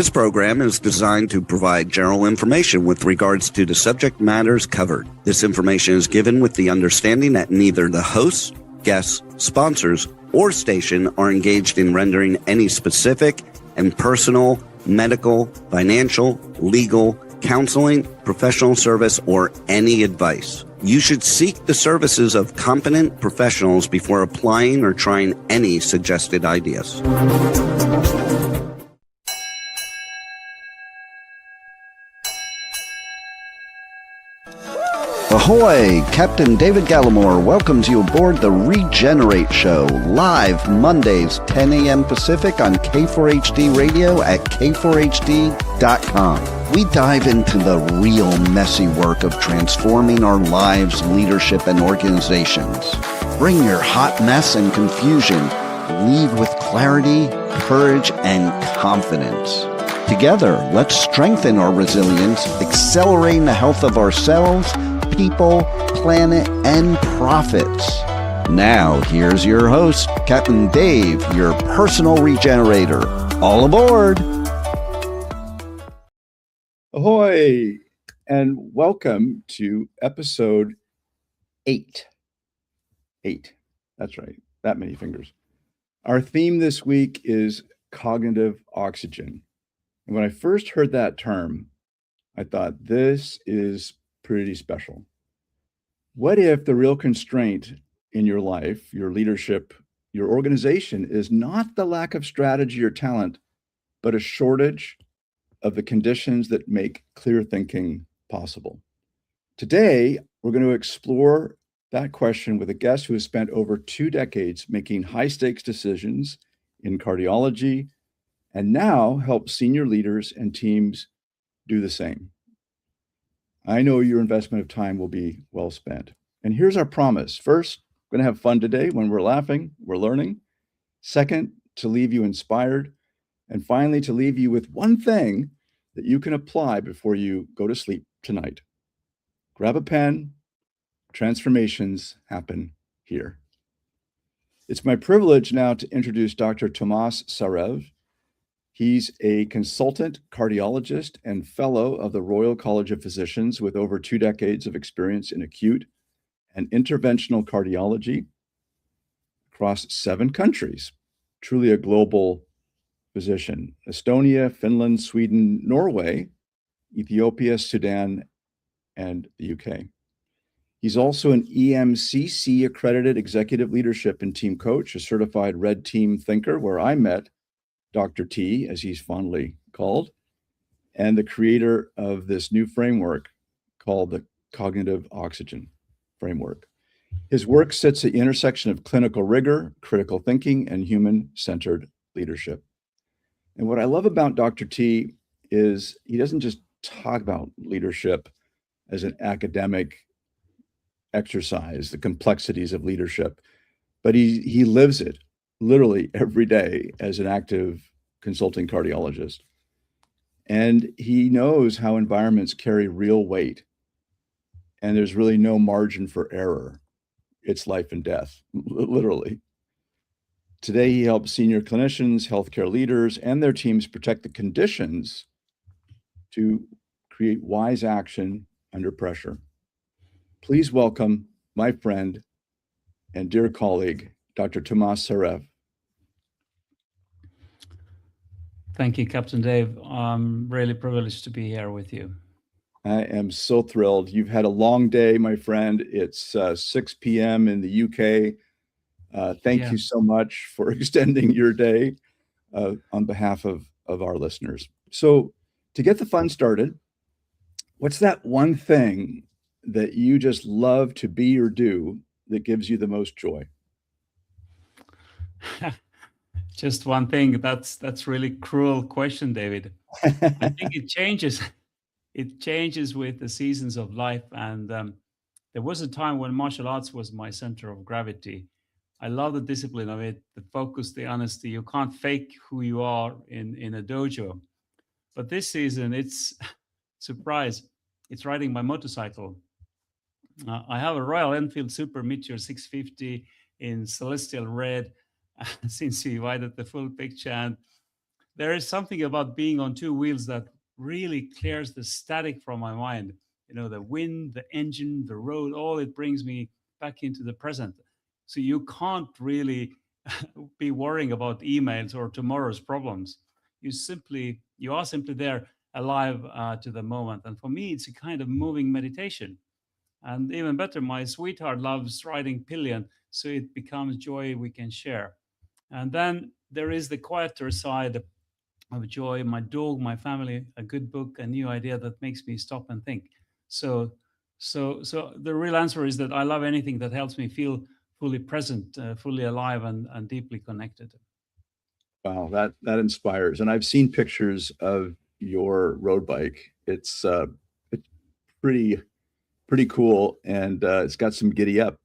This program is designed to provide general information with regards to the subject matters covered. This information is given with the understanding that neither the hosts, guests, sponsors, or station are engaged in rendering any specific and personal, medical, financial, legal, counseling, professional service, or any advice. You should seek the services of competent professionals before applying or trying any suggested ideas. Ahoy! Captain David Gallimore welcomes you aboard the Regenerate Show, live Mondays, 10 a.m. Pacific on K4HD Radio at k4hd.com. We dive into the real messy work of transforming our lives, leadership, and organizations. Bring your hot mess and confusion. Leave with clarity, courage, and confidence. Together, let's strengthen our resilience, accelerating the health of ourselves, people, planet, and profits. Now, here's your host, Captain Dave, your personal regenerator. All aboard! Ahoy, and welcome to episode 8. 8, that's right, that many fingers. Our theme this week is cognitive oxygen. And when I first heard that term, I thought this is pretty special. What if the real constraint in your life, your leadership, your organization is not the lack of strategy or talent, but a shortage of the conditions that make clear thinking possible? Today, we're going to explore that question with a guest who has spent over 2 decades making high-stakes decisions in cardiology and now helps senior leaders and teams do the same. I know your investment of time will be well spent. And here's our promise. First, we're going to have fun today. When we're laughing, we're learning. Second, to leave you inspired. And finally, to leave you with one thing that you can apply before you go to sleep tonight. Grab a pen. Transformations happen here. It's my privilege now to introduce Dr. Toomas Särev. He's a consultant cardiologist and fellow of the Royal College of Physicians with over 2 decades of experience in acute and interventional cardiology across 7 countries. Truly a global physician: Estonia, Finland, Sweden, Norway, Ethiopia, Sudan, and the UK. He's also an EMCC accredited executive leadership and team coach, a certified red team thinker, where I met Dr. T, as he's fondly called, and the creator of this new framework called the Cognitive Oxygen Framework. His work sits at the intersection of clinical rigor, critical thinking, and human-centered leadership. And what I love about Dr. T is he doesn't just talk about leadership as an academic exercise, the complexities of leadership, but he lives it literally every day as an active consulting cardiologist. And he knows how environments carry real weight, and there's really no margin for error. It's life and death, literally. Today, he helps senior clinicians, healthcare leaders, and their teams protect the conditions to create wise action under pressure. Please welcome my friend and dear colleague, Dr. Toomas Särev. Thank you, Captain Dave. I'm really privileged to be here with you. I am so thrilled. You've had a long day, my friend. It's 6 p.m. in the UK. Thank you so much for extending your day on behalf of our listeners. So to get the fun started, what's that one thing that you just love to be or do that gives you the most joy? Just one thing. That's really cruel question, David. I think it changes. It changes with the seasons of life. And there was a time when martial arts was my center of gravity. I love the discipline of it, the focus, the honesty. You can't fake who you are in a dojo. But this season, it's surprise. It's riding my motorcycle. I have a Royal Enfield Super Meteor 650 in celestial red, since you invited the full picture. And there is something about being on two wheels that really clears the static from my mind. The wind, the engine, the road, all it brings me back into the present. So you can't really be worrying about emails or tomorrow's problems. You are simply there, alive to the moment. And for me, it's a kind of moving meditation. And even better, my sweetheart loves riding pillion, so it becomes joy we can share. And then there is the quieter side of joy: my dog, my family, a good book, a new idea that makes me stop and think. So, so the real answer is that I love anything that helps me feel fully present, fully alive, and deeply connected. Wow, that inspires. And I've seen pictures of your road bike. It's pretty cool, and it's got some giddy up.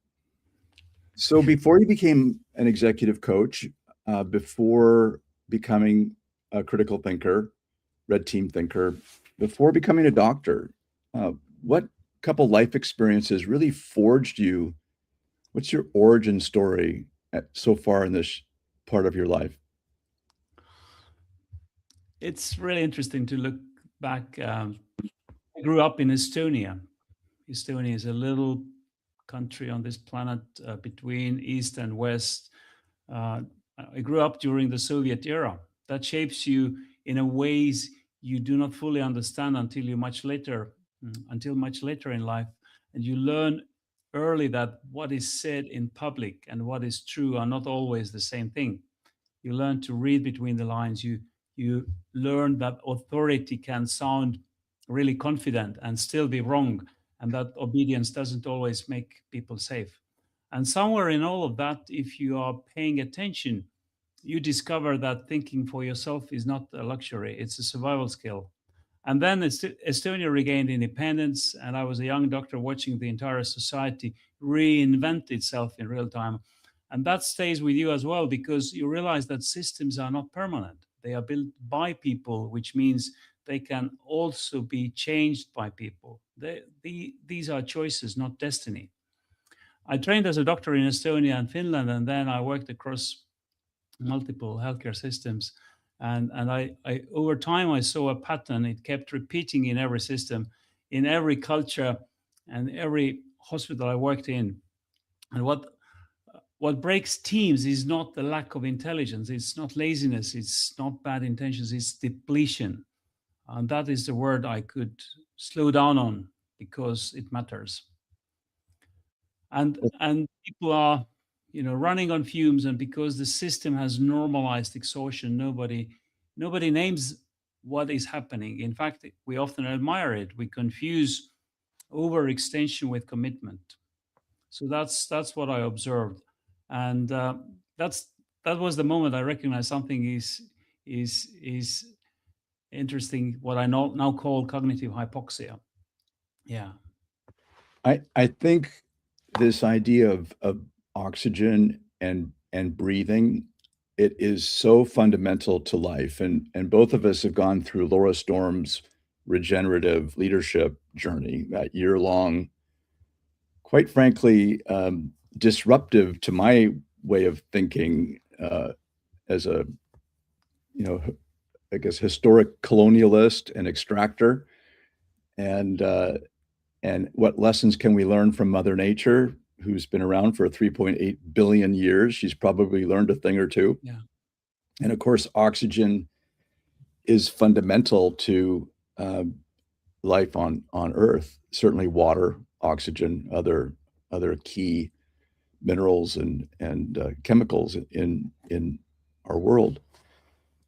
So before you became an executive coach, before becoming a critical thinker, red team thinker, before becoming a doctor, what couple life experiences really forged you? What's your origin story so far in this part of your life? It's really interesting to look back. I grew up in Estonia. Estonia is a little country on this planet between East and West. Uh, I grew up during the Soviet era. That shapes you in a ways you do not fully understand until much later in life, and you learn early that what is said in public and what is true are not always the same thing. You learn to read between the lines. You learn that authority can sound really confident and still be wrong, and that obedience doesn't always make people safe. And somewhere in all of that, if you are paying attention, you discover that thinking for yourself is not a luxury, it's a survival skill. And then Estonia regained independence, and I was a young doctor watching the entire society reinvent itself in real time. And that stays with you as well, because you realize that systems are not permanent. They are built by people, which means they can also be changed by people. These are choices, not destiny. I trained as a doctor in Estonia and Finland, and then I worked across multiple healthcare systems. And I over time I saw a pattern. It kept repeating in every system, in every culture, and every hospital I worked in. And what breaks teams is not the lack of intelligence, it's not laziness, it's not bad intentions, it's depletion. And that is the word I could slow down on, because it matters. And people are running on fumes, and because the system has normalized exhaustion, nobody names what is happening. In fact, we often admire it. We confuse overextension with commitment. So that's what I observed. And that's that was the moment I recognized something is interesting, what I now call cognitive hypoxia. Yeah. I think this idea of oxygen and breathing, it is so fundamental to life. And both of us have gone through Laura Storm's regenerative leadership journey, that year-long, quite frankly, disruptive to my way of thinking, as a, I guess, historic colonialist and extractor. And what lessons can we learn from Mother Nature, who's been around for 3.8 billion years? She's probably learned a thing or two. Yeah. And of course, oxygen is fundamental to life on Earth. Certainly, water, oxygen, other key minerals and chemicals in our world.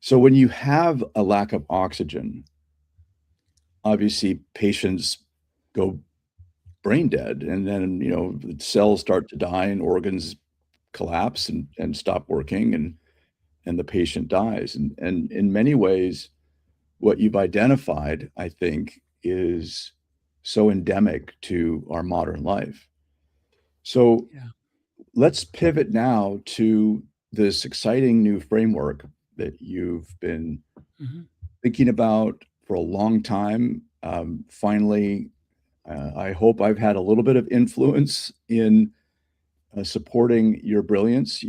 So when you have a lack of oxygen, obviously patients go brain dead, and then the cells start to die and organs collapse and stop working, and the patient dies. And in many ways, what you've identified, I think, is so endemic to our modern life. So Yeah. let's pivot now to this exciting new framework that you've been Mhm. thinking about for a long time. Finally, I hope I've had a little bit of influence in supporting your brilliance.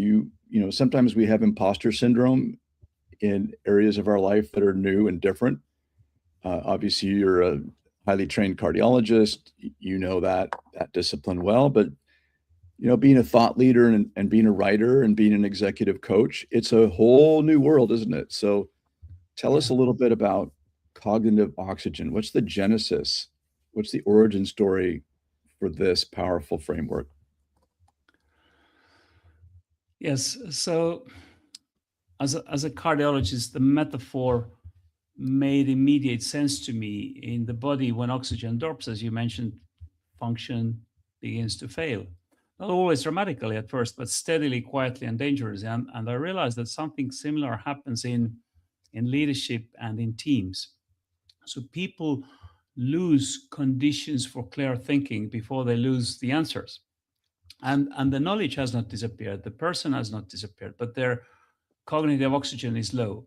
Sometimes we have imposter syndrome in areas of our life that are new and different. Obviously, you're a highly trained cardiologist. You know that discipline well, but being a thought leader and being a writer and being an executive coach, it's a whole new world, isn't it? So tell us a little bit about cognitive oxygen. What's the genesis? What's the origin story for this powerful framework? Yes. So as a cardiologist, the metaphor made immediate sense to me. In the body, when oxygen drops, as you mentioned, function begins to fail. Not always dramatically at first, but steadily, quietly, and dangerously. And I realized that something similar happens in leadership and in teams. So people lose conditions for clear thinking before they lose the answers. And the knowledge has not disappeared, the person has not disappeared, but their cognitive oxygen is low.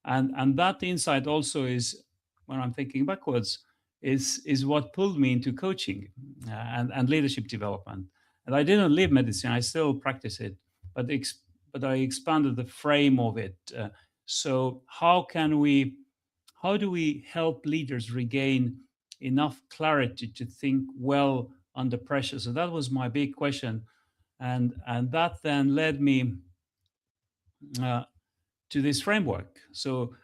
And that insight also is, when I'm thinking backwards, is what pulled me into coaching and leadership development. And I didn't leave medicine; I still practice it, but I expanded the frame of it. So how do we help leaders regain enough clarity to think well under pressure? So that was my big question, and that then led me to this framework. So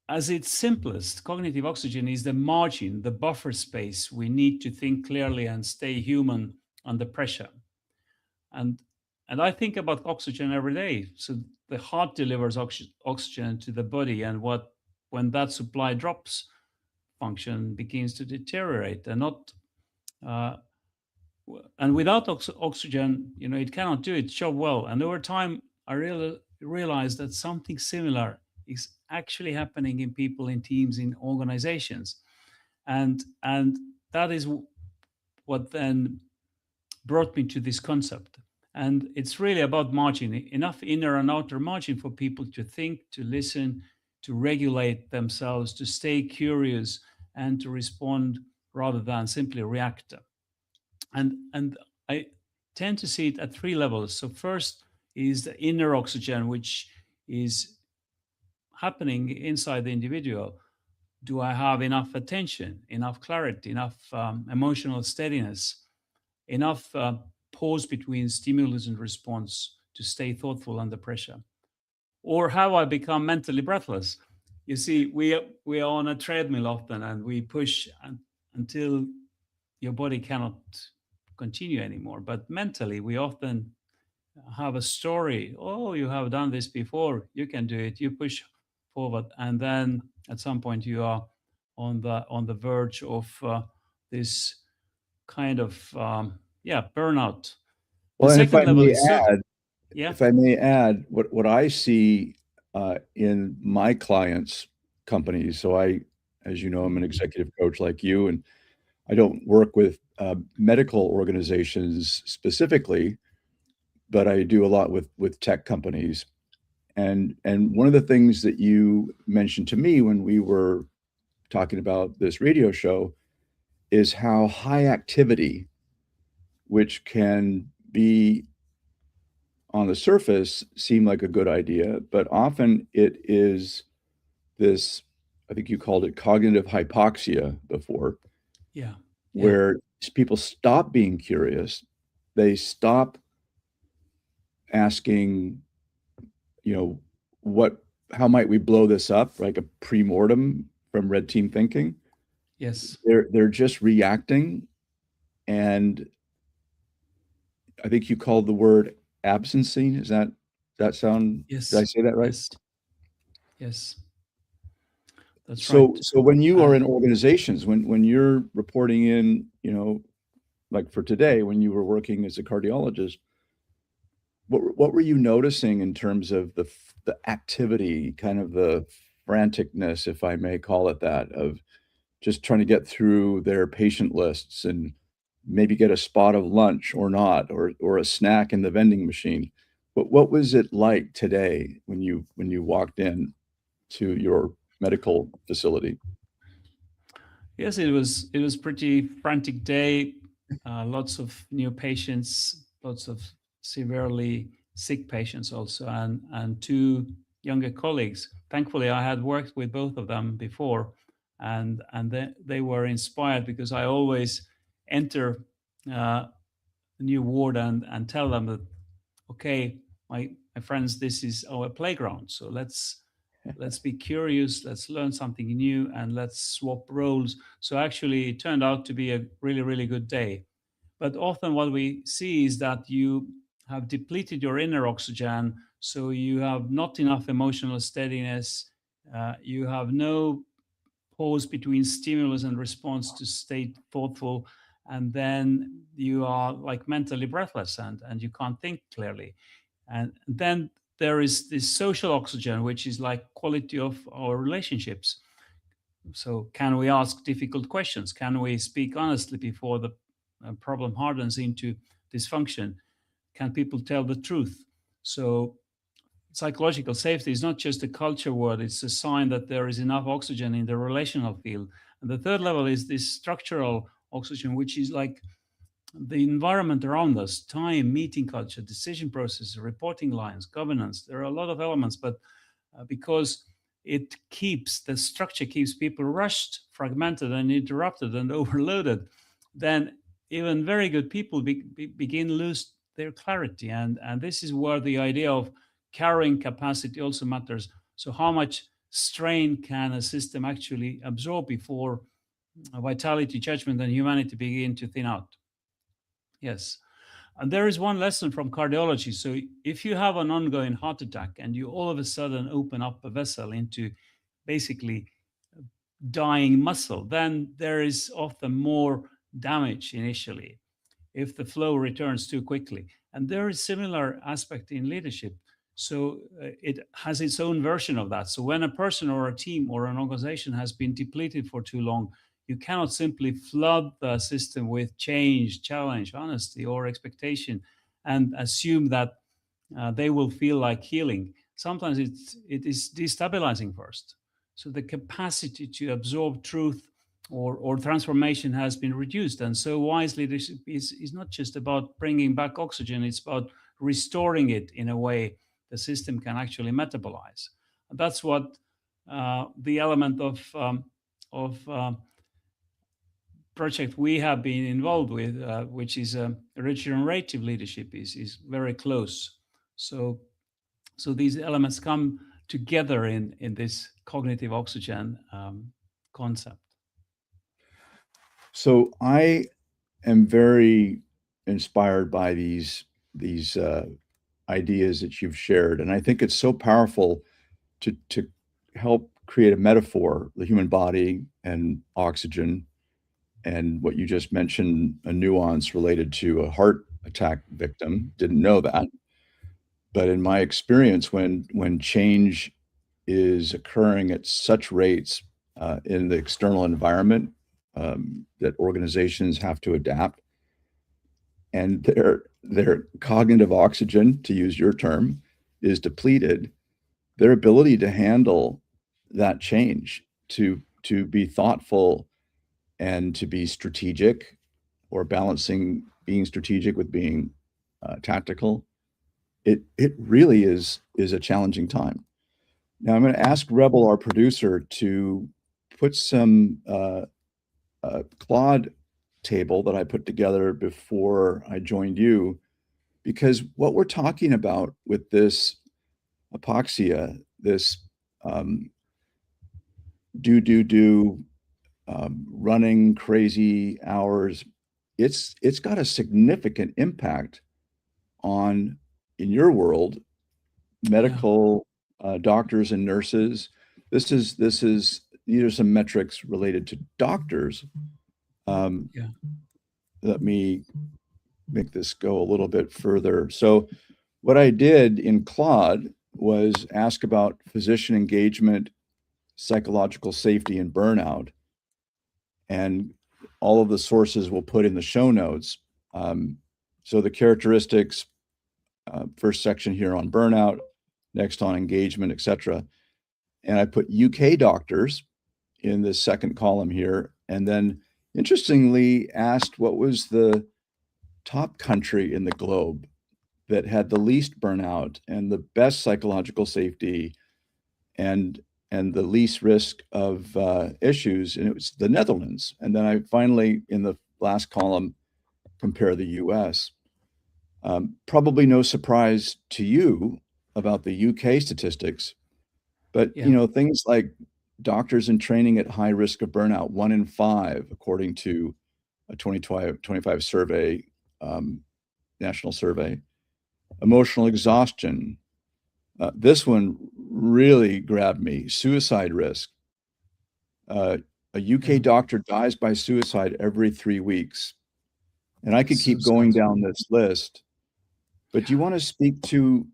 as its simplest, cognitive oxygen is the margin, the buffer space we need to think clearly and stay human under pressure. And I think about oxygen every day. So the heart delivers oxygen to the body, and when that supply drops, function begins to deteriorate. Uh, and without oxygen, it cannot do its job well. And over time, I realized that something similar is actually happening in people, in teams, in organizations, and that is what then brought me to this concept. And it's really about margin, enough inner and outer margin for people to think, to listen, to regulate themselves, to stay curious, and to respond rather than simply react. And I tend to see it at three levels. So first is the inner oxygen, which is happening inside the individual. Do I have enough attention, enough clarity, enough emotional steadiness, enough pause between stimulus and response to stay thoughtful under pressure? Or have I become mentally breathless? You see, we are on a treadmill often, and we push until your body cannot continue anymore. But mentally, we often have a story. Oh, you have done this before. You can do it. You push forward, and then at some point you are on the verge of this kind of burnout. The Well, and second level is if I may add, what I see in my clients' companies. So as you know, I'm an executive coach like you, and I don't work with medical organizations specifically, but I do a lot with tech companies. And one of the things that you mentioned to me when we were talking about this radio show is how high activity, which can be on the surface seem like a good idea, but often it is this, I think you called it cognitive hypoxia before, yeah, where people stop being curious. They stop asking, how might we blow this up, like a pre-mortem from red team thinking. yes, They're just reacting. And I think you called the word absencing. That sound, yes, did I say that right? yes, that's So right. when you are in organizations, when you're reporting in, like for today, when you were working as a cardiologist, what were you noticing in terms of the activity, kind of the franticness, if I may call it that, of just trying to get through their patient lists and maybe get a spot of lunch or not, or a snack in the vending machine? What was it like today when you walked in to your medical facility? Yes, it was pretty frantic day. Lots of new patients, lots of severely sick patients also, and two younger colleagues. Thankfully, I had worked with both of them before, and they were inspired because I always enter a new ward and tell them that, okay, my friends, this is our playground. So let's be curious, let's learn something new, and let's swap roles. So actually, it turned out to be a really, really good day. But often what we see is that you have depleted your inner oxygen, so you have not enough emotional steadiness. You have no pause between stimulus and response to stay thoughtful, and then you are like mentally breathless and you can't think clearly. And then there is this social oxygen, which is like quality of our relationships. So can we ask difficult questions? Can we speak honestly before the problem hardens into dysfunction? Can people tell the truth? So psychological safety is not just a culture word, it's a sign that there is enough oxygen in the relational field. And the third level is this structural oxygen, which is like the environment around us: time, meeting culture, decision process, reporting lines, governance. There are a lot of elements, but because the structure keeps people rushed, fragmented, and interrupted and overloaded, then even very good people begin lose their clarity. And this is where the idea of carrying capacity also matters. So how much strain can a system actually absorb before vitality, judgment, and humanity begin to thin out? Yes. And there is one lesson from cardiology. So if you have an ongoing heart attack and you all of a sudden open up a vessel into basically dying muscle, then there is often more damage initially if the flow returns too quickly. And there is similar aspect in leadership. So it has its own version of that. So when a person or a team or an organization has been depleted for too long, you cannot simply flood the system with change, challenge, honesty, or expectation and assume that they will feel like healing. Sometimes it is destabilizing first. So the capacity to absorb truth or transformation has been reduced. And so wise leadership is not just about bringing back oxygen, it's about restoring it in a way the system can actually metabolize. And that's what the element of project we have been involved with, which is regenerative leadership, is very close. So these elements come together in this cognitive oxygen concept. So I am very inspired by these ideas that you've shared, and I think it's so powerful to help create a metaphor: the human body and oxygen, and what you just mentioned, a nuance related to a heart attack victim. Didn't know that, but in my experience, when change is occurring at such rates in the external environment, that organizations have to adapt, and their cognitive oxygen, to use your term, is depleted, their ability to handle that change, to be thoughtful and to be strategic, or balancing being strategic with being tactical, it really is a challenging time. Now I'm going to ask Rebel, our producer, to put some Claude table that I put together before I joined you, because what we're talking about with this hypoxia, this running crazy hours, it's got a significant impact on, in your world, medical doctors and nurses. These are some metrics related to doctors. Let me make this go a little bit further. So what I did in Claude was ask about physician engagement, psychological safety, and burnout. And all of the sources we'll put in the show notes. So the characteristics, first section here on burnout, next on engagement, etc. And I put UK doctors in this second column here. And then interestingly asked what was the top country in the globe that had the least burnout and the best psychological safety and the least risk of issues, and it was the Netherlands. And then I finally, in the last column, compare the US. Probably no surprise to you about the UK statistics, but Yeah. things like doctors in training at high risk of burnout, 1 in 5, according to a 2025 survey, national survey. Emotional exhaustion. This one really grabbed me. Suicide risk. A UK Yeah. doctor dies by suicide every 3 weeks. And I could So keep going sad. down this list, but do you want to speak to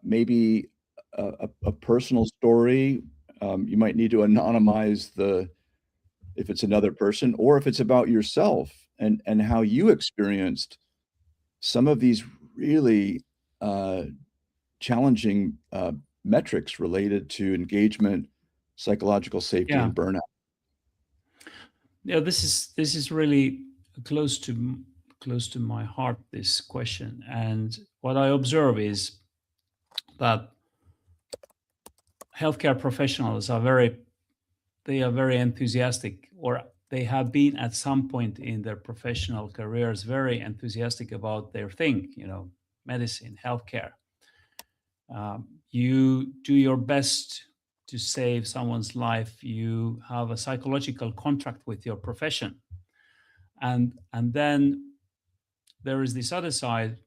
maybe a personal story? You might need to anonymize if it's another person, or if it's about yourself and how you experienced some of these really challenging metrics related to engagement, psychological safety, Yeah. and burnout. Yeah. This is really close to my heart, this question. And what I observe is that healthcare professionals are very enthusiastic, or they have been at some point in their professional careers very enthusiastic about their thing, medicine, healthcare. You do your best to save someone's life. You have a psychological contract with your profession, and then there is this other side,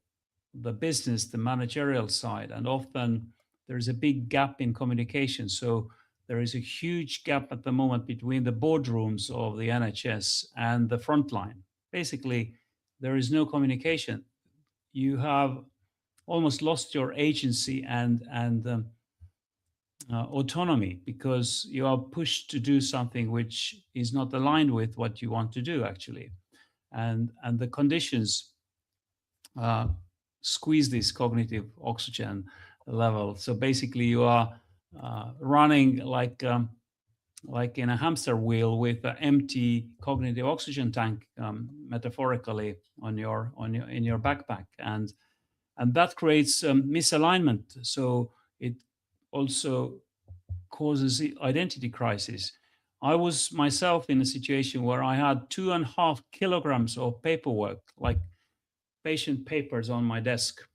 the business, the managerial side, and often there is a big gap in communication. So there is a huge gap at the moment between the boardrooms of the NHS and the front line. Basically, there is no communication. You have almost lost your agency and autonomy, because you are pushed to do something which is not aligned with what you want to do, actually, and the conditions uh, squeeze this cognitive oxygen level. So basically, you are running like in a hamster wheel with an empty cognitive oxygen tank, metaphorically, in your backpack, and that creates misalignment. So it also causes identity crisis. I was myself in a situation where I had 2.5 kilograms of paperwork, like patient papers, on my desk,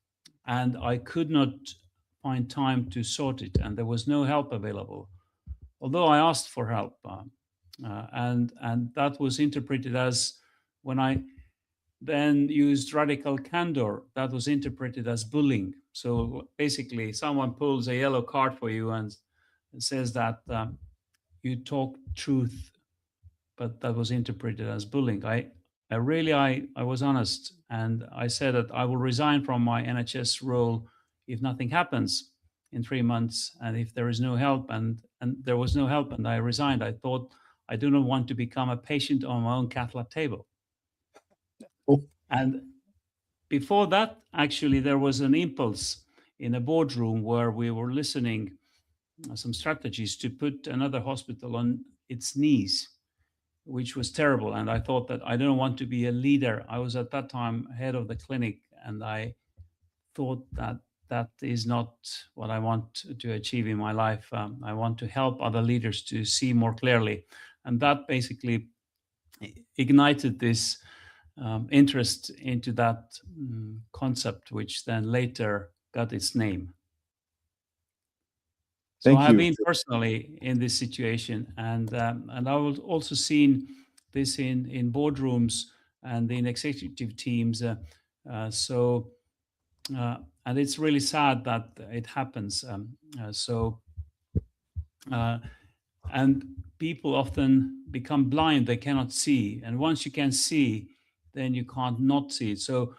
and I could not find time to sort it, and there was no help available, although I asked for help. And that was interpreted as, when I then used radical candor, that was interpreted as bullying. So basically, someone pulls a yellow card for you and says that you talk truth, but that was interpreted as bullying. I was honest, and I said that I will resign from my NHS role if nothing happens in 3 months, and if there is no help, and there was no help, and I resigned. I thought, I do not want to become a patient on my own cath lab table. Oh, And before that, actually, there was an impulse in a boardroom where we were listening some strategies to put another hospital on its knees, which was terrible. And I thought that I don't want to be a leader. I was at that time head of the clinic, and I thought that that is not what I want to achieve in my life. I want to help other leaders to see more clearly. And that basically ignited this interest into that concept, which then later got its name. So I thank have you. been personally in this situation, and I was also seen this in boardrooms and in executive teams. So and it's really sad that it happens. And people often become blind; they cannot see, and once you can see, then you can't not see it. So,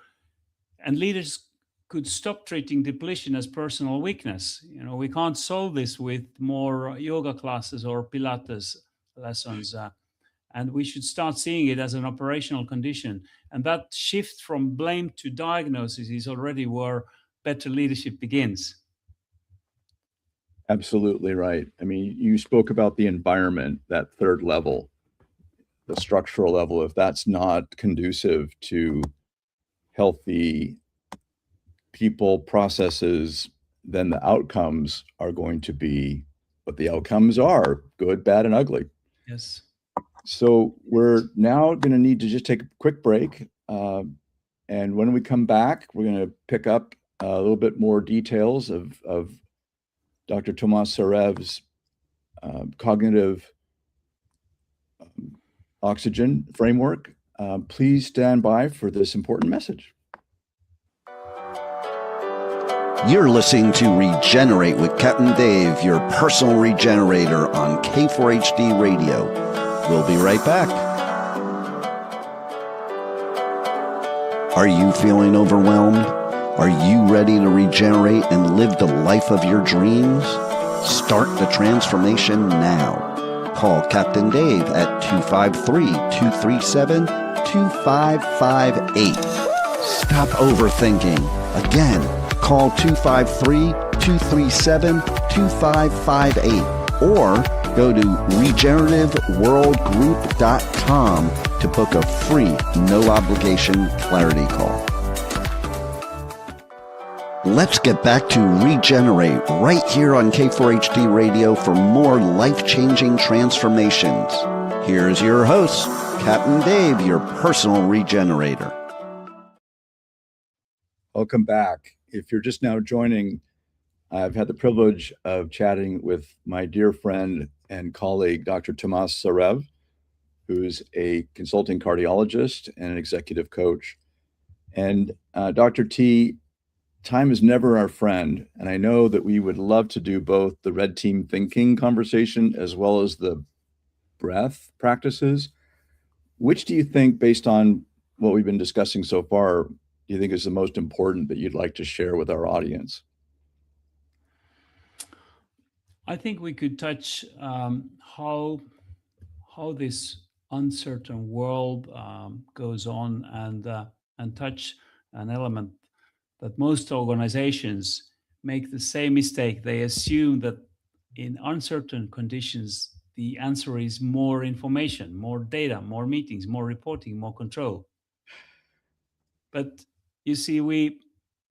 and leaders could stop treating depletion as personal weakness. We can't solve this with more yoga classes or Pilates lessons, and we should start seeing it as an operational condition. And that shift from blame to diagnosis is already where better leadership begins. Absolutely right. I mean, you spoke about the environment, that third level, the structural level. If that's not conducive to healthy people, processes, then the outcomes are going to be what the outcomes are, good, bad, and ugly. Yes. So we're now going to need to just take a quick break. And when we come back, we're going to pick up a little bit more details of Dr. Toomas Särev's cognitive oxygen framework. Please stand by for this important message. You're listening to Regenerate with Captain Dave, your personal regenerator on K4HD Radio. We'll be right back. Are you feeling overwhelmed? Are you ready to regenerate and live the life of your dreams? Start the transformation now. Call Captain Dave at 253-237-2558. Stop overthinking. Again, call 253-237-2558 or go to regenerativeworldgroup.com to book a free, no-obligation clarity call. Let's get back to Regenerate right here on K4HD Radio for more life-changing transformations. Here's your host, Captain Dave, your personal regenerator. Welcome back. If you're just now joining, I've had the privilege of chatting with my dear friend and colleague, Dr. Toomas Särev, who's a consulting cardiologist and an executive coach. And Dr. T, time is never our friend. And I know that we would love to do both the red team thinking conversation as well as the breath practices. Which do you think, based on what we've been discussing so far, do you think is the most important that you'd like to share with our audience? I think we could touch how this uncertain world goes on, and touch an element that most organizations make the same mistake. They assume that in uncertain conditions, the answer is more information, more data, more meetings, more reporting, more control. But you see,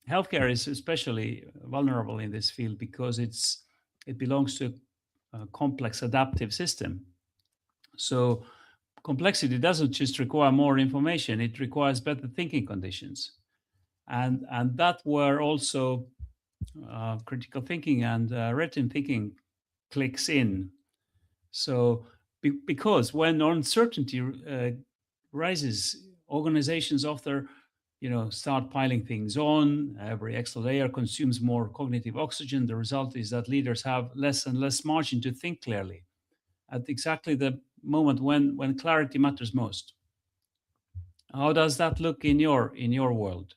healthcare is especially vulnerable in this field because it belongs to a complex adaptive system. So complexity doesn't just require more information, it requires better thinking conditions. And that where also critical thinking and red team thinking clicks in. So because when uncertainty rises, organizations often start piling things on. Every extra layer consumes more cognitive oxygen. The result is that leaders have less and less margin to think clearly at exactly the moment when clarity matters most. How does that look in your world?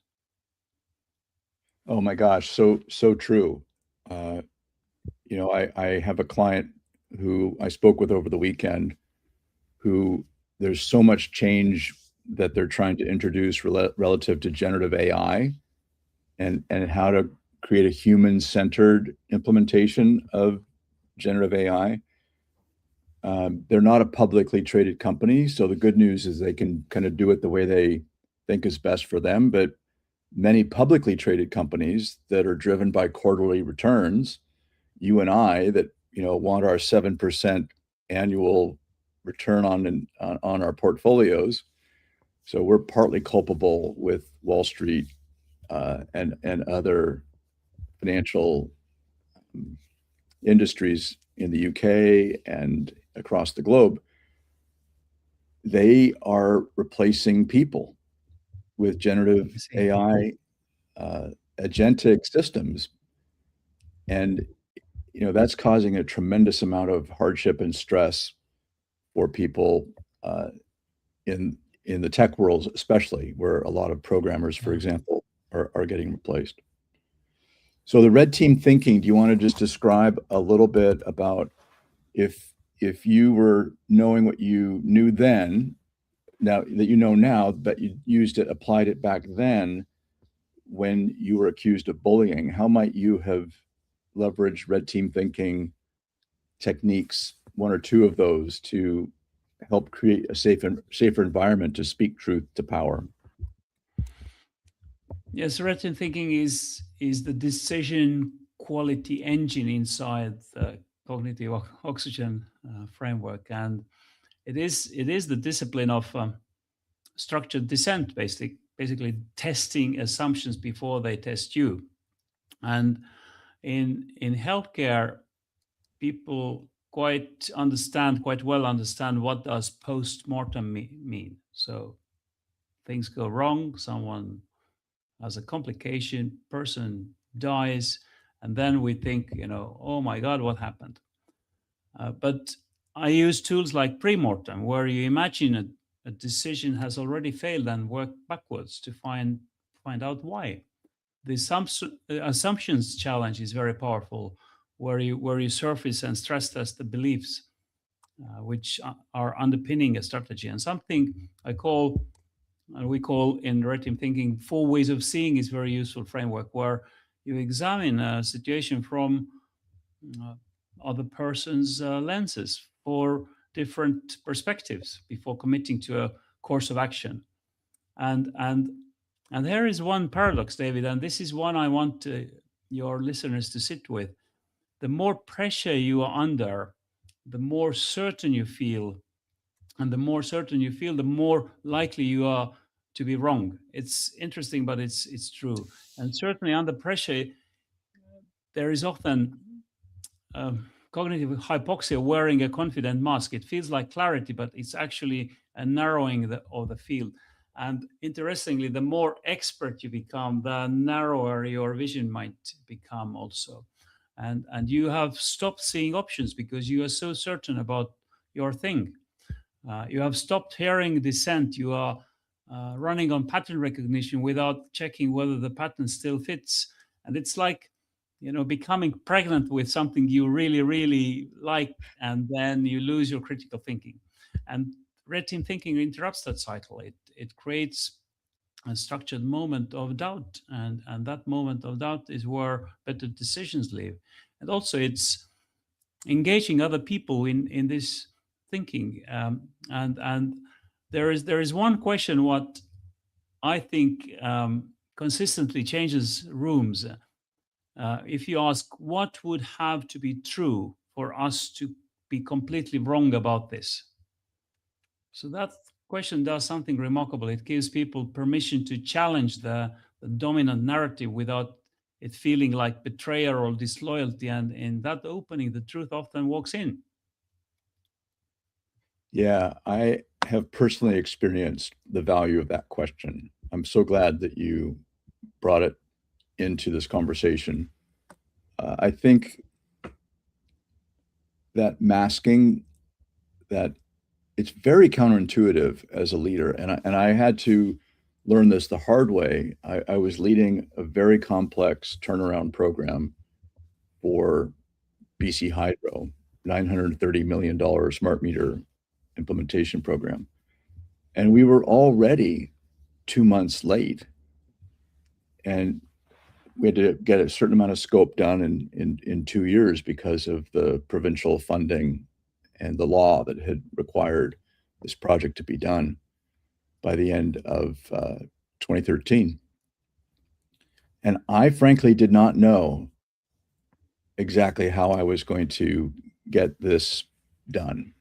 Oh my gosh, so true. I have a client who I spoke with over the weekend who there's so much change that they're trying to introduce relative to generative AI and how to create a human-centered implementation of generative AI. They're not a publicly traded company, so the good news is they can kind of do it the way they think is best for them. But many publicly traded companies that are driven by quarterly returns, you and I, that want our 7% annual return on our portfolios. So we're partly culpable with Wall Street and other financial industries in the UK and across the globe. They are replacing people with generative AI agentic systems. And that's causing a tremendous amount of hardship and stress for people in the tech world, especially where a lot of programmers, for example, are getting replaced. So the red team thinking, do you want to just describe a little bit about if you were knowing what you knew then, now that you know now, but you applied it back then when you were accused of bullying, how might you have leveraged red team thinking techniques, one or two of those, to help create a safer environment to speak truth to power? Yes, red team thinking is the decision quality engine inside the cognitive oxygen framework, and it is the discipline of structured dissent, basically testing assumptions before they test you. And in healthcare, people quite well understand what does post-mortem mean. So things go wrong, someone has a complication, person dies, and then we think, oh my God, what happened? But I use tools like pre-mortem, where you imagine a decision has already failed and work backwards to find out why. The assumptions challenge is very powerful, where you surface and stress test the beliefs which are underpinning a strategy. And something we call in narrative thinking 4 ways of seeing is very useful framework, where you examine a situation from other person's lenses for different perspectives before committing to a course of action. And there is one paradox, David, and this is one I want your listeners to sit with. The more pressure you are under, the more certain you feel, and the more certain you feel, the more likely you are to be wrong. It's interesting, but it's true. And certainly under pressure, there is often cognitive hypoxia, wearing a confident mask. It feels like clarity, but it's actually a narrowing of the field. And interestingly, the more expert you become, the narrower your vision might become also. And you have stopped seeing options because you are so certain about your thing. You have stopped hearing dissent. You are running on pattern recognition without checking whether the pattern still fits. And it's like, becoming pregnant with something you really, really like, and then you lose your critical thinking. And red team thinking interrupts that cycle. It creates a structured moment of doubt, and that moment of doubt is where better decisions live. And also, it's engaging other people in this thinking. And there is one question what I think consistently changes rooms. If you ask what would have to be true for us to be completely wrong about this, so that question does something remarkable. It gives people permission to challenge the dominant narrative without it feeling like betrayal or disloyalty. And in that opening, the truth often walks in. Yeah, I have personally experienced the value of that question. I'm so glad that you brought it into this conversation. I think that masking, that it's very counterintuitive as a leader, and I had to learn this the hard way. I was leading a very complex turnaround program for BC Hydro, $930 million smart meter implementation program. And we were already 2 months late. And we had to get a certain amount of scope done in 2 years because of the provincial funding and the law that had required this project to be done by the end of 2013. And I frankly did not know exactly how I was going to get this done.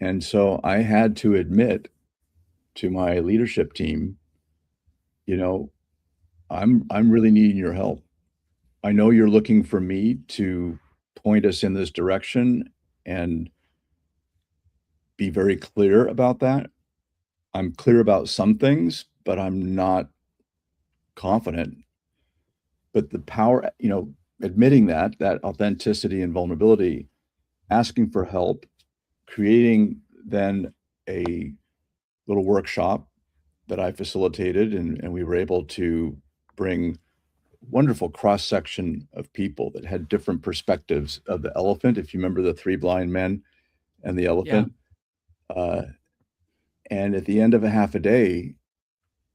And so I had to admit to my leadership team, I'm really needing your help. I know you're looking for me to point us in this direction and be very clear about that. I'm clear about some things, but I'm not confident. But the power, admitting that authenticity and vulnerability, asking for help, creating then a little workshop that I facilitated, and we were able to bring wonderful cross-section of people that had different perspectives of the elephant. If you remember the 3 blind men and the elephant. And at the end of a half a day,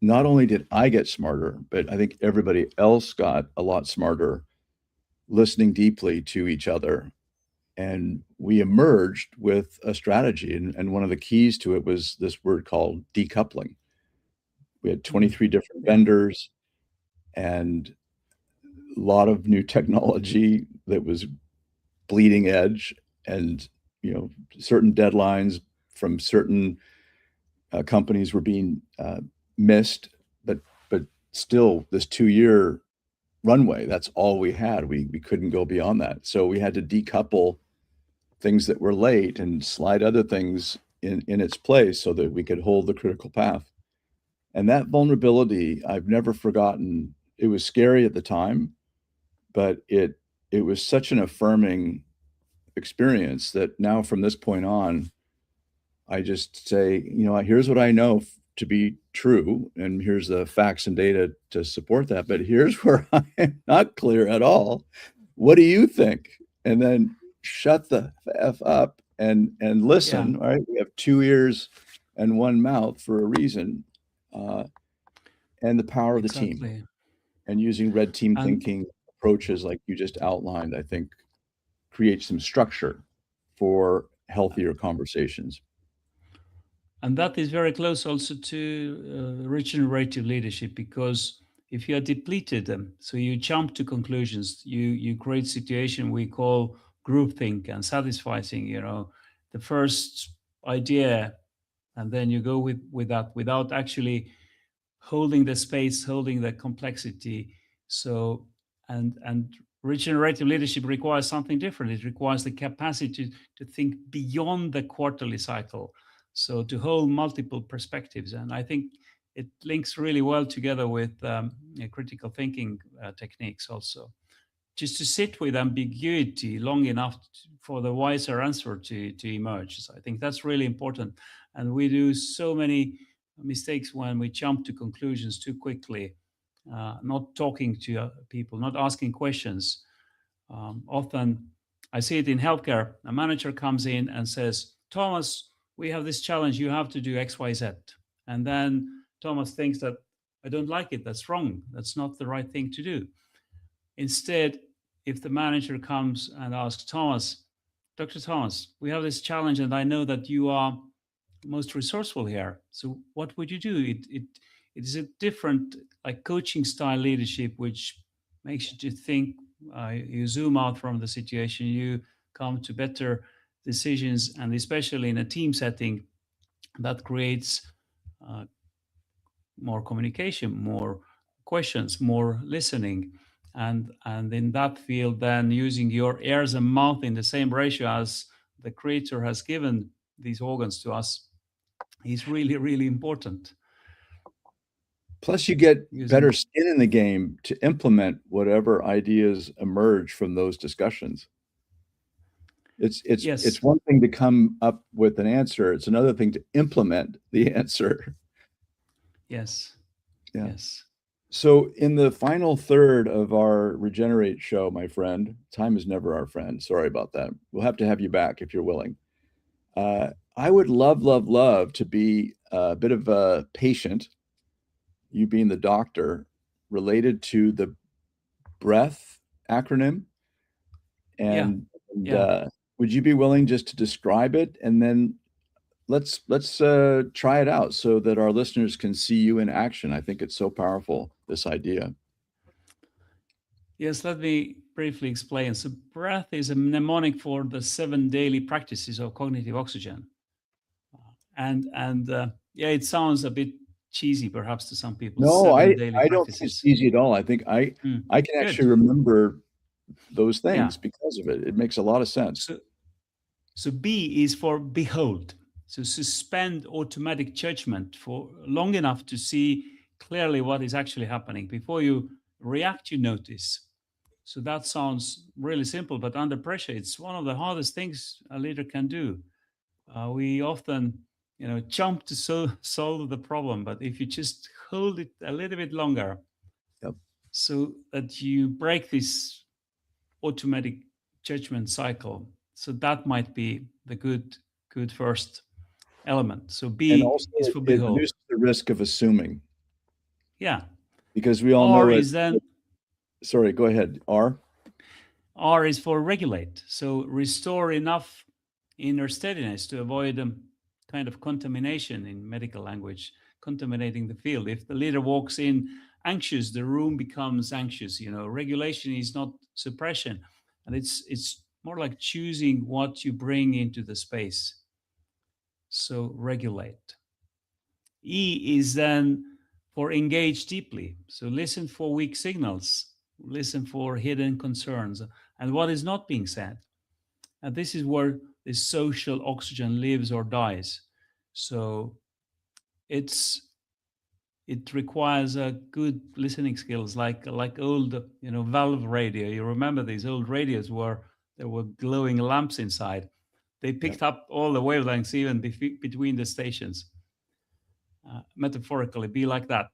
not only did I get smarter, but I think everybody else got a lot smarter, listening deeply to each other. And we emerged with a strategy. And one of the keys to it was this word called decoupling. We had 23 different vendors and a lot of new technology that was bleeding edge, and certain deadlines from certain companies were being missed, but still this 2-year runway, that's all we had. We couldn't go beyond that. So we had to decouple things that were late and slide other things in its place so that we could hold the critical path. And that vulnerability, I've never forgotten. It was scary at the time, but it was such an affirming experience that now from this point on, I just say, here's what I know to be true, and here's the facts and data to support that. But here's where I'm not clear at all. What do you think? And then shut the F up and listen. Yeah. Right? We have 2 ears and 1 mouth for a reason, and the power of the team, Exactly. and using red team And thinking approaches like you just outlined, I think creates some structure for healthier conversations. And that is very close also to regenerative leadership, because if you are depleted, so you jump to conclusions, you create situation we call groupthink and satisficing, the first idea, and then you go with that without actually holding the space, holding the complexity. So, and regenerative leadership requires something different. It requires the capacity to think beyond the quarterly cycle, so to hold multiple perspectives. And I think it links really well together with critical thinking techniques also. Just to sit with ambiguity long enough for the wiser answer to emerge. So I think that's really important. And we do so many mistakes when we jump to conclusions too quickly, not talking to people, not asking questions. Often I see it in healthcare. A manager comes in and says, Thomas, we have this challenge. You have to do X, Y, Z. And then Thomas thinks that I don't like it. That's wrong. That's not the right thing to do. Instead, if the manager comes and asks Thomas, Dr. Thomas, we have this challenge, and I know that you are most resourceful here. So what would you do? It is a different, like, coaching style leadership, which makes you to think. You zoom out from the situation. You come to better decisions, and especially in a team setting, that creates more communication, more questions, more listening. And in that field, then using your ears and mouth in the same ratio as the creator has given these organs to us is really, really important. Plus, you get better Using skin in the game to implement whatever ideas emerge from those discussions. It's yes, one thing to come up with an answer. It's another thing to implement the answer. yes, Yeah. yes. So in the final third of our Regenerate show, my friend, time is never our friend. Sorry about that. We'll have to have you back if you're willing. I would love to be a bit of a patient, you being the doctor, related to the breath acronym. Yeah, And, yeah. would you be willing just to describe it? And then let's try it out so that our listeners can see you in action. I think it's so powerful, this idea. Yes, let me briefly explain. So breath is a mnemonic for the 7 daily practices of cognitive oxygen. And yeah, it sounds a bit cheesy perhaps to some people. No, 7 daily I don't think it's practices. easy at all. I think I can actually Good. remember those Yeah. things because of it. It makes a lot of sense. So B is for behold. So suspend automatic judgment for long enough to see clearly what is actually happening. Before you react, you notice. So that sounds really simple, but under pressure, it's one of the hardest things a leader can do. We often, jump to solve the problem, but if you just hold it a little bit longer, Yep. so that you break this automatic judgment cycle, so that might be the good first element. So And B also is for it behold. reduces the risk of assuming, Yeah. because we all R know it. is then Sorry, go ahead. R? R is for regulate. So restore enough inner steadiness to avoid kind of contamination, in medical language, contaminating the field. If the leader walks in anxious, the room becomes anxious. Regulation is not suppression, and it's more like choosing what you bring into the space. So regulate. E is then for engage deeply. So listen for weak signals, listen for hidden concerns, and what is not being said. And this is where the social oxygen lives or dies. So it requires a good listening skills, like old valve radio. You remember these old radios where there were glowing lamps inside. They picked up all the wavelengths even between the stations. Metaphorically, be like that.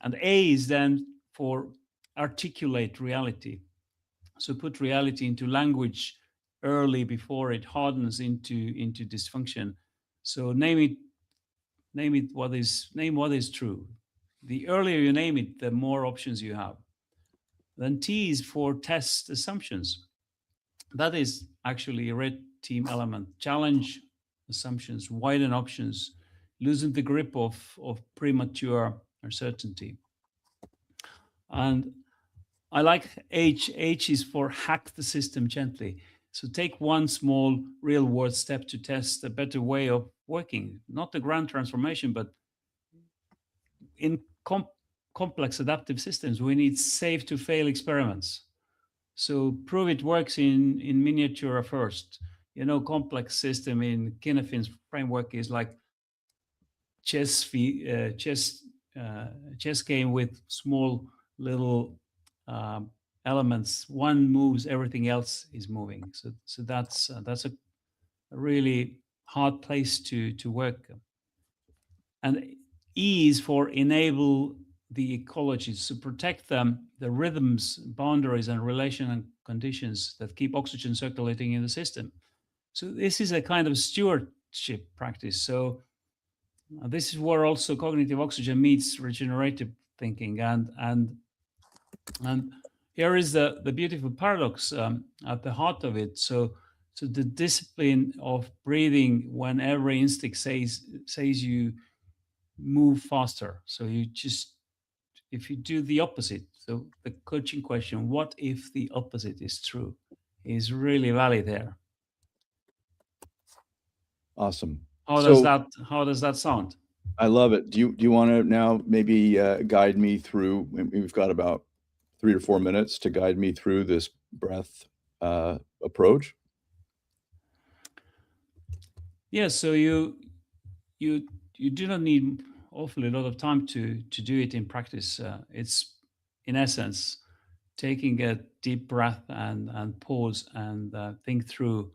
And A is then for articulate reality. So put reality into language early before it hardens into dysfunction. So name what is true. The earlier you name it, the more options you have. Then T is for test assumptions. That is actually a red team element. Challenge assumptions, widen options, loosen the grip of premature uncertainty. And I like H. H is for hack the system gently. So take one small real world step to test a better way of working, not the grand transformation, but in complex adaptive systems, we need safe to fail experiments. So prove it works in miniature first. Complex system in Kinefin's framework is like chess game with small little elements. One moves, everything else is moving. So that's a really hard place to work. And E is for enable the ecologies, to protect them, the rhythms, boundaries, and relational conditions that keep oxygen circulating in the system. So this is a kind of stewardship practice. So this is where also cognitive oxygen meets regenerative thinking, and here is the beautiful paradox at the heart of it. So the discipline of breathing when every instinct says you move faster. So if you do the opposite, so the coaching question, what if the opposite is true, is really valid there. Awesome. How does that sound? I love it. Do you want to now maybe guide me through? We've got about 3 or 4 minutes to guide me through this breath approach. Yeah. So you do not need awfully a lot of time to do it in practice. It's in essence taking a deep breath and pause and think through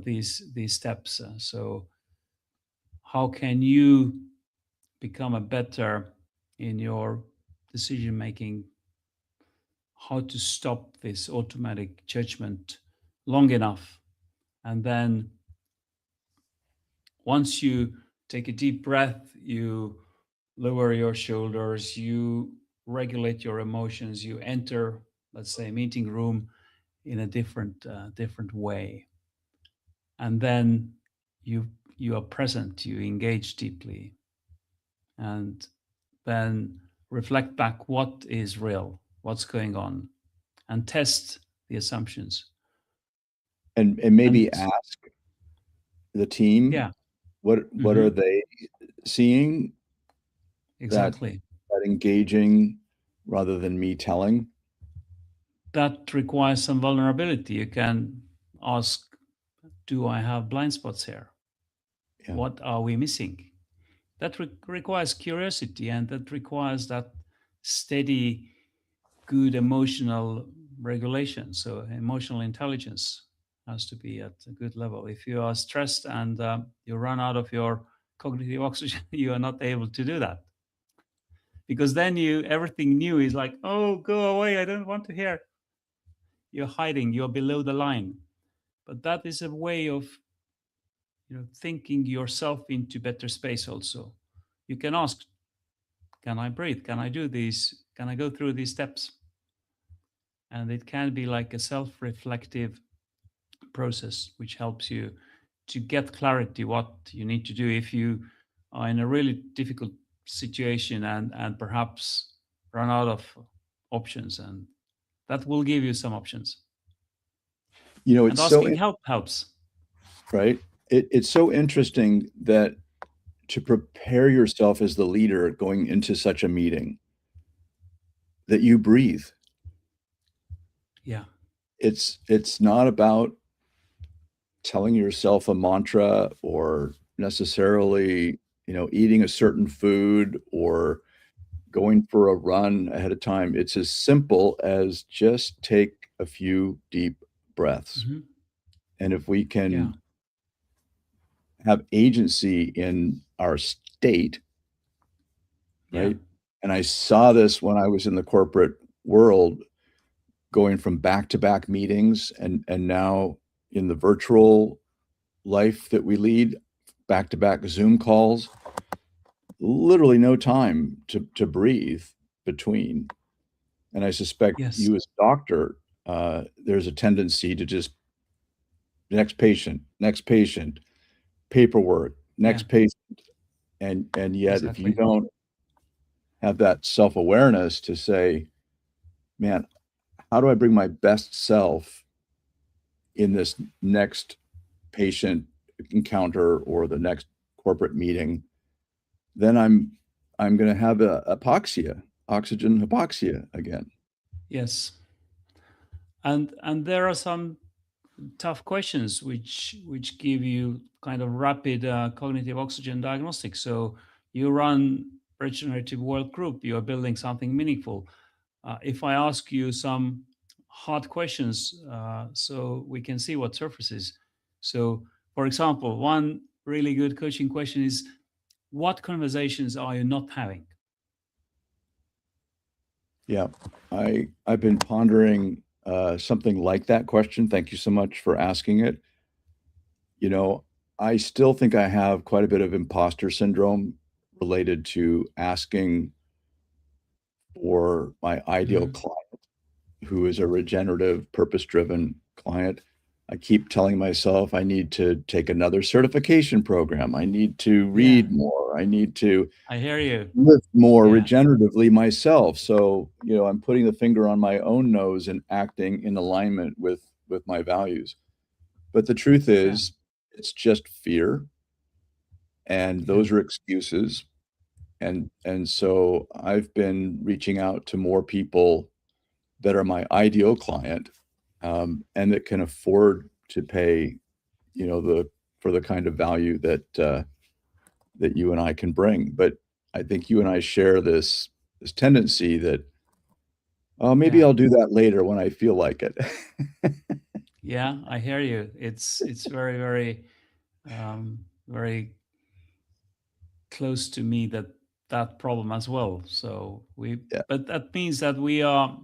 these steps. So how can you become a better in your decision making? How to stop this automatic judgment long enough, and then once you take a deep breath, you lower your shoulders, you regulate your emotions, you enter, let's say, a meeting room in a different way, and then you are present, you engage deeply, and then reflect back what is real, what's going on, and test the assumptions. And maybe ask the team, yeah, what are they seeing? Exactly. That engaging rather than me telling. That requires some vulnerability. You can ask, do I have blind spots here? Yeah. What are we missing? That requires curiosity, and that requires that steady, good emotional regulation. So emotional intelligence has to be at a good level. If you are stressed and you run out of your cognitive oxygen, you are not able to do that. Because then everything new is like, oh, go away, I don't want to hear. You're hiding, you're below the line. But that is a way of thinking yourself into better space also. You can ask, can I breathe? Can I do these? Can I go through these steps? And it can be like a self-reflective process, which helps you to get clarity what you need to do if you are in a really difficult situation and perhaps run out of options, and that will give you some options. And It's so asking help helps. right. It's so interesting that to prepare yourself as the leader going into such a meeting, that you breathe. Yeah. It's not about telling yourself a mantra or necessarily, eating a certain food or going for a run ahead of time. It's as simple as just take a few deep breaths. Hmm. And if we Yeah. can have agency in our state, Yeah. right? And I saw this when I was in the corporate world, going from back-to-back meetings and now in the virtual life that we lead, back-to-back Zoom calls, literally no time to breathe between. And I suspect Yes. you as a doctor, there's a tendency to just next patient, paperwork, Yeah. next patient. And yet if you Exactly. don't have that self-awareness to say, man, how do I bring my best self in this next patient encounter or the next corporate meeting, then I'm going to have a hypoxia, oxygen hypoxia again. Yes. And there are some tough questions which give you kind of rapid cognitive oxygen diagnostics. So you run regenerative world group, you are building something meaningful. If I ask you some hard questions, so we can see what surfaces. So, for example, one really good coaching question is, what conversations are you not having? Yeah, I've been pondering something like that question. Thank you so much for asking it. You know, I still think I have quite a bit of imposter syndrome related to asking for my ideal Mhm. client, who is a regenerative, purpose-driven client. I keep telling myself I need to take another certification program. I need to Yeah, read more. I need to I hear you. live more Yeah, regeneratively myself. So, I'm putting the finger on my own nose and acting in alignment with my values. But the truth yeah, is, it's just fear, and yeah, those are excuses. And so I've been reaching out to more people that are my ideal client, and that can afford to pay, the for the kind of value that you and I can bring. But I think you and I share this tendency that, oh, maybe yeah, I'll do that later when I feel like it. yeah. I hear you. It's very, very, very close to me, that problem as well. So Yeah, but that means that we are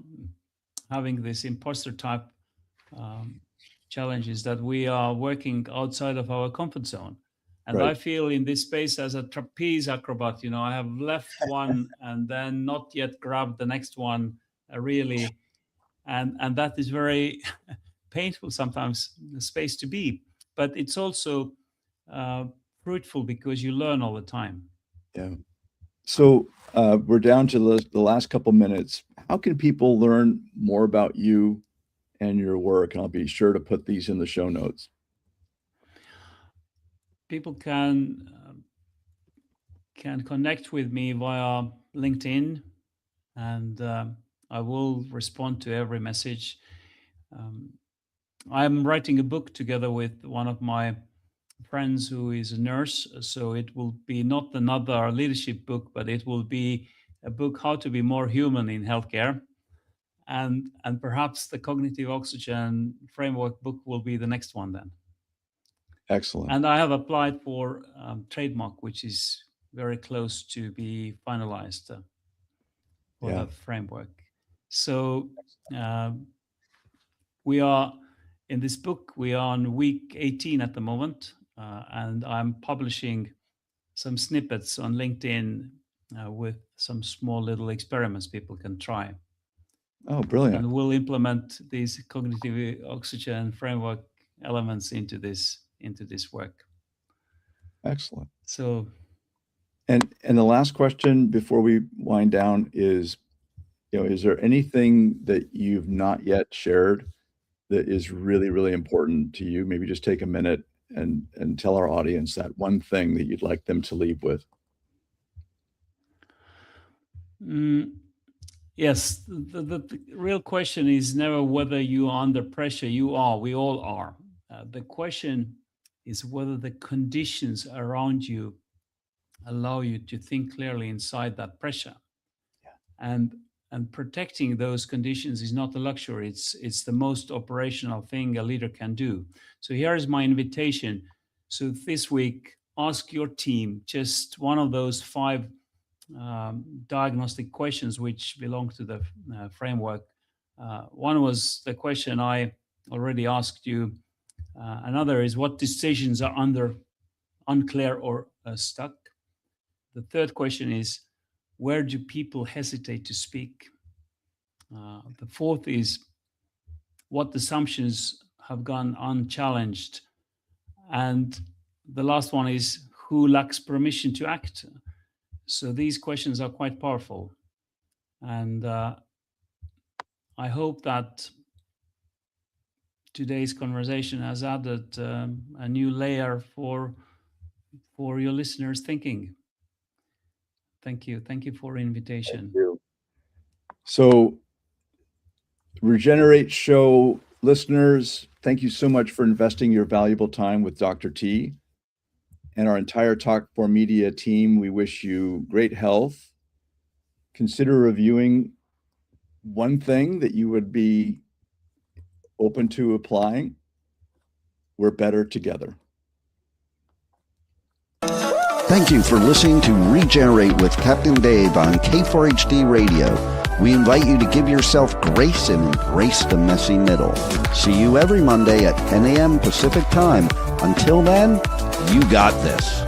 having this imposter type um, challenges, that we are working outside of our comfort zone. And I right. feel in this space as a trapeze acrobat, I have left one and then not yet grabbed the next one, really, and that is very painful sometimes, the space to be. But it's also uh, fruitful because you learn all the time. Yeah. So, we're down to the last couple minutes. How can people learn more about you and your work? And I'll be sure to put these in the show notes. People can connect with me via LinkedIn, and I will respond to every message. Um, I'm writing a book together with one of my friends who is a nurse, so it will be not another leadership book, but it will be a book how to be more human in healthcare. And perhaps the cognitive oxygen framework book will be the next one then. Excellent. And I have applied for trademark, which is very close to be finalized for Yeah. that framework. So um, we are in this book. We are on week 18 at the moment, and I'm publishing some snippets on LinkedIn with some small little experiments people can try. Oh, brilliant. And we'll implement these cognitive oxygen framework elements into this work. Excellent. So And the last question before we wind down is, is there anything that you've not yet shared that is really, really important to you? Maybe just take a minute and tell our audience that one thing that you'd like them to leave with. Yes, the real question is never whether you are under pressure. You are, we all are. The question is whether the conditions around you allow you to think clearly inside that pressure. Yeah. And protecting those conditions is not a luxury. It's the most operational thing a leader can do. So here is my invitation. So this week, ask your team just one of those 5 diagnostic questions which belong to the framework. One was the question I already asked you. Another is what decisions are unclear or stuck. The third question is, where do people hesitate to speak? The fourth is, what assumptions have gone unchallenged? And the last one is, who lacks permission to act? So these questions are quite powerful. And I hope that today's conversation has added a new layer for your listeners' thinking. Thank you. Thank you for the invitation. Thank you. So, Regenerate Show listeners, thank you so much for investing your valuable time with Dr. T. And our entire Talk 4 Media team, we wish you great health. Consider reviewing one thing that you would be open to applying. We're better together. Thank you for listening to Regenerate with Captain Dave on K4HD Radio. We invite you to give yourself grace and embrace the messy middle. See you every Monday at 10 a.m. Pacific Time. Until then, you got this.